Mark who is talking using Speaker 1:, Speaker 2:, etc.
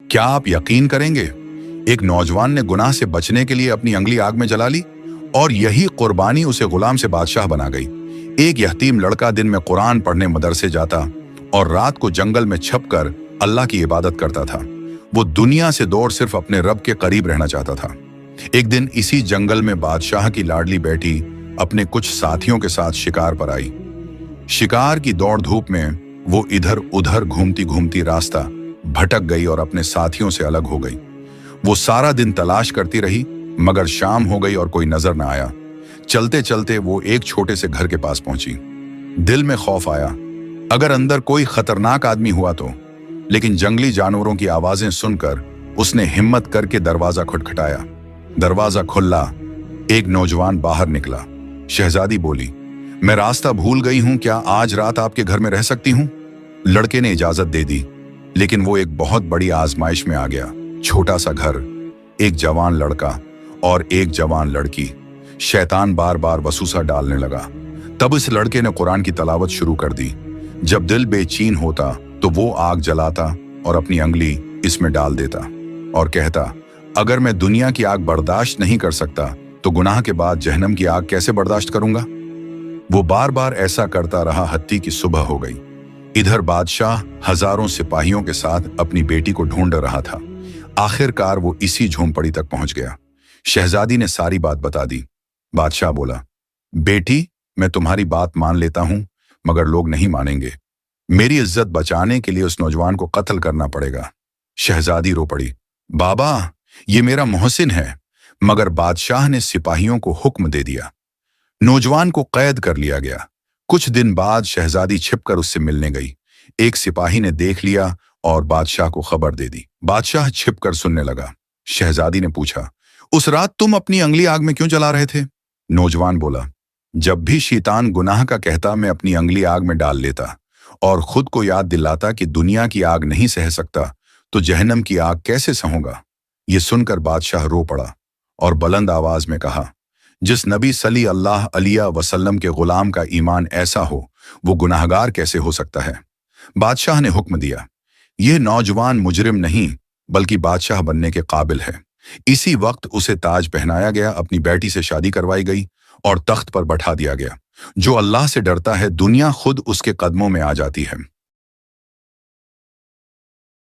Speaker 1: क्या आप यकीन करेंगे, एक नौजवान ने गुनाह से बचने के लिए अपनी अंगली आग में जला ली और यही कुर्बानी उसे गुलाम से बादशाह बना गई। एक यतीम लड़का दिन में कुरान पढ़ने मदरसे जाता और रात को जंगल में छपकर अल्लाह की इबादत करता था। वो दुनिया से दूर सिर्फ अपने रब के करीब रहना चाहता था। एक दिन इसी जंगल में बादशाह की लाडली बेटी अपने कुछ साथियों के साथ शिकार पर आई। शिकार की दौड़ धूप में वो इधर उधर घूमती घूमती रास्ता भटक गई और अपने साथियों से अलग हो गई। वो सारा दिन तलाश करती रही, मगर शाम हो गई और कोई नजर न आया। चलते चलते वो एक छोटे से घर के पास पहुंची। दिल में खौफ आया, अगर अंदर कोई खतरनाक आदमी हुआ तो। लेकिन जंगली जानवरों की आवाजें सुनकर उसने हिम्मत करके दरवाजा खटखटाया। दरवाजा खुला, एक नौजवान बाहर निकला। शहजादी बोली, मैं रास्ता भूल गई हूं, क्या आज रात आपके घर में रह सकती हूं? लड़के ने इजाजत दे दी, लेकिन वो एक बहुत बड़ी आजमाइश में आ गया। छोटा सा घर, एक जवान लड़का और एक जवान लड़की। शैतान बार बार वसूसा डालने लगा। तब इस लड़के ने कुरान की तलावत शुरू कर दी। जब दिल बेचैन होता तो वो आग जलाता और अपनी अंगली इसमें डाल देता और कहता, अगर मैं दुनिया की आग बर्दाश्त नहीं कर सकता तो गुनाह के बाद जहन्नम की आग कैसे बर्दाश्त करूंगा? वो बार बार ऐसा करता रहा, हत्ती की सुबह हो गई। इधर बादशाह हजारों सिपाहियों के साथ अपनी बेटी को ढूंढ रहा था। आखिरकार वो इसी झोंपड़ी तक पहुंच गया। शहजादी ने सारी बात बता दी। बादशाह बोला, बेटी, मैं तुम्हारी बात मान लेता हूं, मगर लोग नहीं मानेंगे। मेरी इज्जत बचाने के लिए उस नौजवान को कत्ल करना पड़ेगा। शहजादी रो पड़ी, बाबा, ये मेरा मोहसिन है। मगर बादशाह ने सिपाहियों को हुक्म दे दिया। नौजवान को कैद कर लिया गया। कुछ दिन बाद शहजादी छिपकर उससे मिलने गई। एक सिपाही ने देख लिया और बादशाह को खबर दे दी। बादशाह छिपकर सुनने लगा। शहजादी ने पूछा, उस रात तुम अपनी अंगली आग में क्यों जला रहे थे? नौजवान बोला, जब भी शैतान गुनाह का कहता मैं अपनी अंगली आग में डाल लेता और खुद को याद दिलाता कि दुनिया की आग नहीं सह सकता तो जहन्नम की आग कैसे सहूंगा। ये सुनकर बादशाह रो पड़ा और बुलंद आवाज में कहा, जिस नबी सल्लल्लाहु अलैहि वसल्लम के गुलाम का ईमान ऐसा हो, वो गुनाहगार कैसे हो सकता है? बादशाह ने हुक्म दिया, यह नौजवान मुजरिम नहीं बल्कि बादशाह बनने के काबिल है। इसी वक्त उसे ताज पहनाया गया, अपनी बेटी से शादी करवाई गई और तख्त पर बैठा दिया गया। जो अल्लाह से डरता है, दुनिया खुद उसके कदमों में आ जाती है।